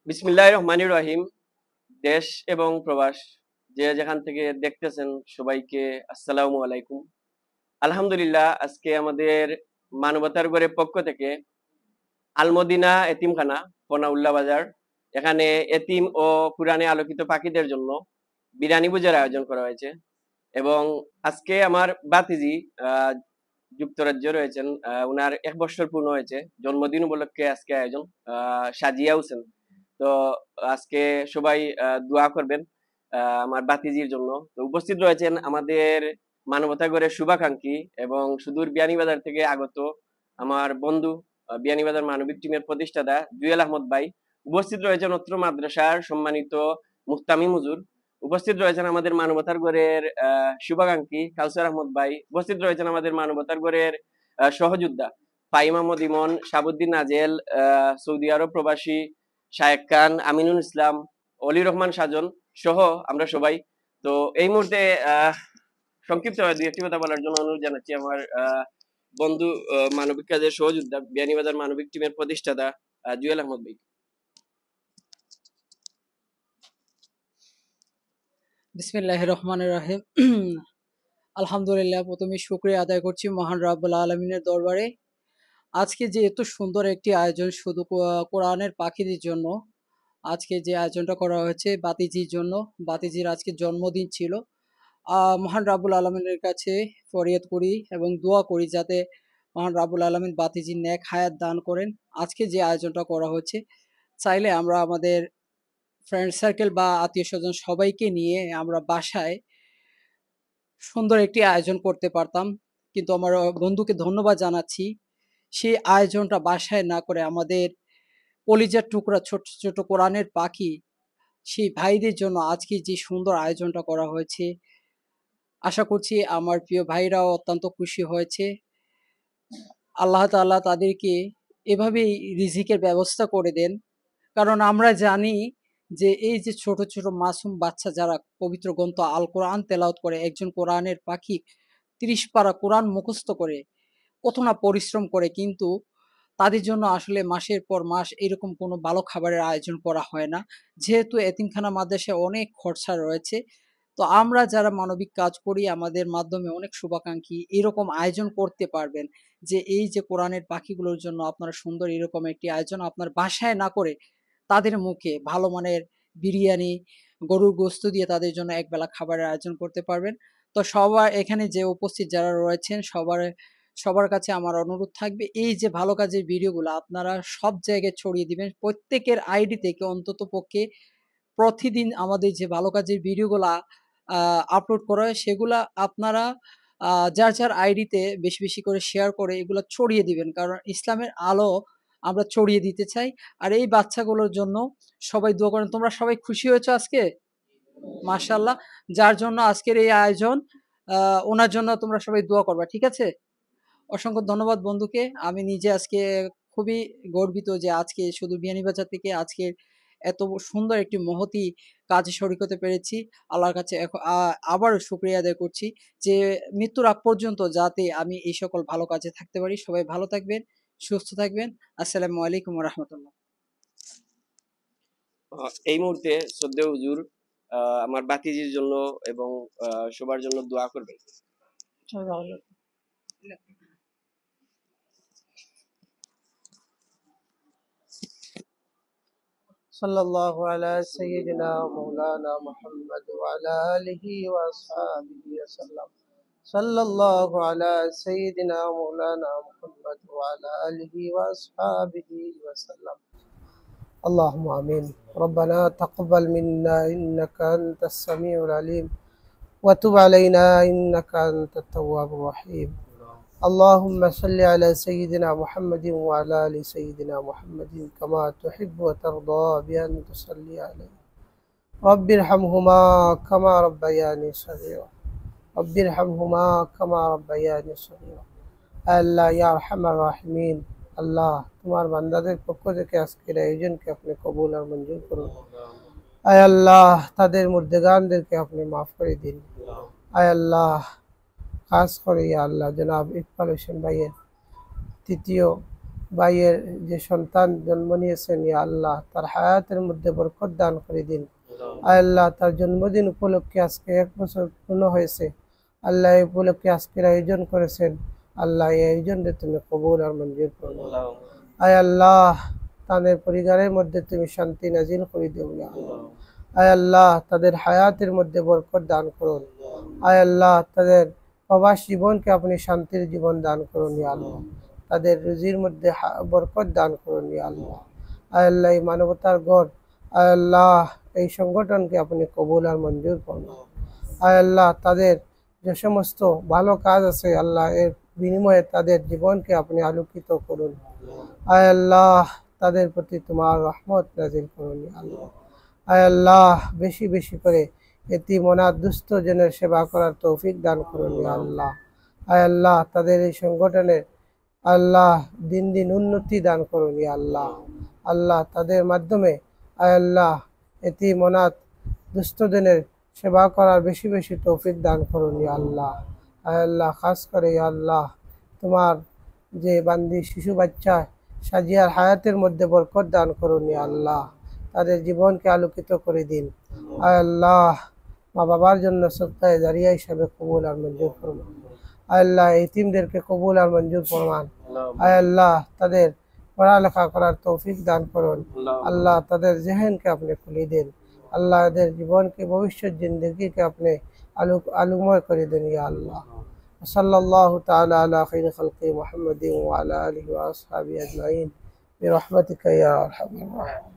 বিসমিল্লাহির রহমানির রহিম। দেশ এবং প্রবাস যে যেখান থেকে দেখতেছেন সবাইকে আসসালামু আলাইকুম। আলহামদুলিল্লাহ, আজকে আমাদের মানবতার গড়ের পক্ষ থেকে আলমদিনা এতিমখানা ফনাউল্লাহ বাজার এখানে এতিম ও কুরআনে আলোকিত পাখিদের জন্য বিরিয়ানি ভোজের আয়োজন করা হয়েছে। এবং আজকে আমার বাতিজি আহ যুক্তরাজ্যে রয়েছেন, উনার 1 বছর পূর্ণ হয়েছে, জন্মদিন উপলক্ষে আজকে আয়োজন। সাজিয়া হোসেন। তো আজকে সবাই দোয়া করবেন আমার বাতিজির জন্য। তো উপস্থিত রয়েছেন আমাদের মানবতাগড়ের শুভাকাঙ্ক্ষী এবং সুদূর বিয়ানীবাজার থেকে আগত আমার বন্ধু, বিয়ানীবাজার মানবিক টিমের প্রতিষ্ঠাতা জুয়েল আহমদ ভাই। উপস্থিত রয়েছেন অত্র মাদ্রাসার সম্মানিত মুহতামিম হুজুর। উপস্থিত রয়েছেন আমাদের মানবতার গড়ের শুভাকাঙ্ক্ষী কাউসার আহমদ ভাই। উপস্থিত রয়েছেন আমাদের মানবতার গড়ের সহযোদ্ধা ফাইম আহমদ ইমন, শাহাবুদ্দিন নাজেল, সৌদি আরব প্রবাসী শায়েক খান, আমিনুল ইসলাম, অলি রহমান সাজন সহ আমরা সবাই। তো এই মুহূর্তে সংক্ষিপ্ত দুই একটি কথা বলার জন্য অনুরোধ জানাচ্ছি আমার বন্ধু, মানবিক কাজের সহযোদ্ধা, বিয়ানীবাজার মানবিক টিমের প্রতিষ্ঠাতা জুয়েল আহমদ ভাই। বিসমিল্লাহির রহমানির রহিম। আলহামদুলিল্লাহ, প্রথমে শুকরিয়া আদায় করছি মহান রাব্বুল আলামিনের দরবারে। আজকে যে এত সুন্দর একটি আয়োজন শুধু কোরআনের পাখিদের জন্য, আজকে যে আয়োজনটা করা হয়েছে বাতিজির জন্য। বাতিজির আজকে জন্মদিন ছিল। মহান রাব্বুল আলামিনের কাছে ফরিয়াদ করি এবং দোয়া করি যাতে মহান রাব্বুল আলামিন বাতিজির নেক হায়াত দান করেন। আজকে যে আয়োজনটা করা হচ্ছে, চাইলে আমরা আমাদের ফ্রেন্ড সার্কেল বা আত্মীয় স্বজন সবাইকে নিয়ে আমরা বাসায় সুন্দর একটি আয়োজন করতে পারতাম, কিন্তু আমার বন্ধুকে ধন্যবাদ জানাচ্ছি। সেই আয়োজনটা বাসায় না করে আমাদের কলিজার টুকরা ছোট ছোট কোরআনের পাখি সেই ভাইদের জন্য আজকে যে সুন্দর আয়োজনটা করা হয়েছে, আশা করছি আমার প্রিয় ভাইরাও অত্যন্ত খুশি হয়েছে। আল্লাহ তাআলা তাদেরকে এভাবেই রিজিকের ব্যবস্থা করে দেন। কারণ আমরা জানি যে এই যে ছোট ছোট মাসুম বাচ্চা যারা পবিত্র গ্রন্থ আল কোরআন তেলাওয়াত করে, একজন কোরআনের পাখি ৩০ পারা কোরআন মুখস্থ করে কত না পরিশ্রম করে, কিন্তু তাদের জন্য আসলে মাসের পর মাস এরকম কোনো ভালো খাবারের আয়োজন করা হয় না। যেহেতু এতিমখানা মাদ্রাসায় অনেক খরচা রয়েছে, তো আমরা যারা মানবিক কাজ করি আমাদের মাধ্যমে অনেক শুভাকাঙ্ক্ষী এরকম আয়োজন করতে পারবেন যে এই যে কোরআনের পাখিগুলোর জন্য আপনারা সুন্দর এরকম একটি আয়োজন আপনার বাসায় না করে তাদের মুখে ভালো মানের বিরিয়ানি, গরুর গোস্ত দিয়ে তাদের জন্য একবেলা খাবারের আয়োজন করতে পারবেন। তো সবার এখানে যে উপস্থিত যারা রয়েছেন সবার কাছে আমার অনুরোধ থাকবে এই যে ভালো কাজের ভিডিওগুলো আপনারা সব জায়গায় ছড়িয়ে দিবেন। প্রত্যেকের আইডি থেকে অন্তত পক্ষে প্রতিদিন আমাদের যে ভালো কাজের ভিডিওগুলা আপলোড করা হয় সেগুলা আপনারা যার যার আইডিতে বেশি বেশি করে শেয়ার করে এগুলো ছড়িয়ে দিবেন, কারণ ইসলামের আলো আমরা ছড়িয়ে দিতে চাই। আর এই বাচ্চাগুলোর জন্য সবাই দোয়া করেন। তোমরা সবাই খুশি হয়েছো আজকে? মাশাআল্লাহ। যার জন্য আজকের এই আয়োজন, ওনার জন্য তোমরা সবাই দোয়া করবা, ঠিক আছে? অসংখ্য ধন্যবাদ বন্ধুকে। আমি নিজে আজকে খুবই গর্বিত যে আজকে শুধু বিয়ানীবাজার থেকে আজকের এত সুন্দর একটি মহতি কাজে শরিক হতে পেরেছি। আল্লাহর কাছে আবারও শুকরিয়া আদায় করছি যে মৃত্যুর আগ পর্যন্ত যাতে আমি এই সকল ভালো কাজে থাকতে পারি। সবাই ভালো থাকবেন, সুস্থ থাকবেন। আসসালামু আলাইকুম ওয়া রাহমাতুল্লাহ। এই মুহূর্তে শ্রদ্ধেয় হুজুর আমার বাতিজির জন্য এবং সবার জন্য দোয়া করবেন। सल्लल्लाहु अला सय्यिदिना मौलाना मुहम्मद व अला आलिहि व अस्हाबिहि वसल्लम। सल्लल्लाहु अला सय्यिदिना मौलाना मुहम्मद व अला आलिहि व अस्हाबिहि वसल्लम। اللهم آمين। ربنا تقبل منا إنك أنت السميع العليم وتب علينا إنك أنت التواب الرحيم। اللهم صل على سيدنا محمد وعلى آل سيدنا محمد كما تحب وترضى بأن تصلي عليه। رب ارحمهما كما ربياني صغيرا، رب ارحمهما كما ربياني صغيرا। আল্লাহ ইয়া আরহামার রাহিমিন, আল্লাহ তোমার বান্দাদের পক্ষ থেকে আজকের আয়োজনকে আপনি কবুল আর মঞ্জুর করুন। আয় আল্লাহ তাদের মুর্দেগানদেরকে আপনি মাফ করে দিন। আয় আল্লাহ খাস করে ইয়া আল্লাহ জনাব ইকবাল হোসেন ভাইয়ের তৃতীয় ভাইয়ের যে সন্তান জন্ম নিয়েছেন ইয়া আল্লাহ তার হায়াতের মধ্যে বরকত দান করে দিন। আয় আল্লাহ তার জন্মদিন উপলক্ষে আজকে 1 বছর পূর্ণ হয়েছে। আল্লাহ এই উপলক্ষে আজকের আয়োজন করেছেন। আল্লাহ এই আয়োজনকে তুমি কবুল আর মঞ্জুর করো। আয় আল্লাহ তাদের পরিবারের মধ্যে তুমি শান্তি নাজিল করে দিও ইয়া আল্লাহ। আয় আল্লাহ তাদের হায়াতের মধ্যে বরকত দান করুন। আয় আল্লাহ তাদের প্রবাস জীবনকে আপনি শান্তির জীবন দান করুন ইয়া আল্লাহ। তাদের রুজির মধ্যে বরকত দান করুন ইয়া আল্লাহ। আয় আল্লাহ এই মানবতার গড় আয় আল্লাহ এই সংগঠনকে আপনি কবুল আর মঞ্জুর করুন। আয় আল্লাহ তাদের যে সমস্ত ভালো কাজ আছে আল্লাহ এর বিনিময়ে তাদের জীবনকে আপনি আলোকিত করুন। আয় আল্লাহ তাদের প্রতি তোমার রহমত নাজিল করুন ইয়া আল্লাহ। আয় আল্লাহ বেশি বেশি করে এতিম অনাথ দুস্থ জনের সেবা করার তৌফিক দান করুন ইয়া আল্লাহ। আয় আল্লাহ তাদের এই সংগঠনের আল্লাহ দিন দিন উন্নতি দান করুন ইয়া আল্লাহ। আল্লাহ তাদের মাধ্যমে আয় আল্লাহ এতিম অনাথ দুস্থজনের সেবা করার বেশি বেশি তৌফিক দান করুন ইয়া আল্লাহ। আয় আল্লাহ খাস করে ইয়া আল্লাহ তোমার যে বান্দি শিশু বাচ্চা সাজিয়ার হায়াতের মধ্যে বরকত দান করুন ইয়া আল্লাহ। তাদের জীবনকে আলোকিত করে দিন। আয় আল্লাহ মা বাবার জন্য সদকায়ে জারিয়া হিসাবে কবুল আর মঞ্জুর ফরমান। আয় আল্লাহ এতিমদেরকে কবুল আর মঞ্জুর ফরমান। আয় আল্লাহ তাদের পড়ালেখা করার তৌফিক দান করুন। আল্লাহ তাদের জেহেনকে আপনি খুলে দিন। আল্লাহ এদের জীবনকে ভবিষ্যৎ জিন্দগিকে আপনি আলোময় করে দেন ইয়া আল্লাহ। সাল্লাল্লাহু তাআলা আলা খাইরি খালকি মুহাম্মাদিন ওয়া আলা আলিহি ওয়া আসহাবিহি আজমাইন বিরহমাতিকা ইয়া আরহামার রাহিমিন।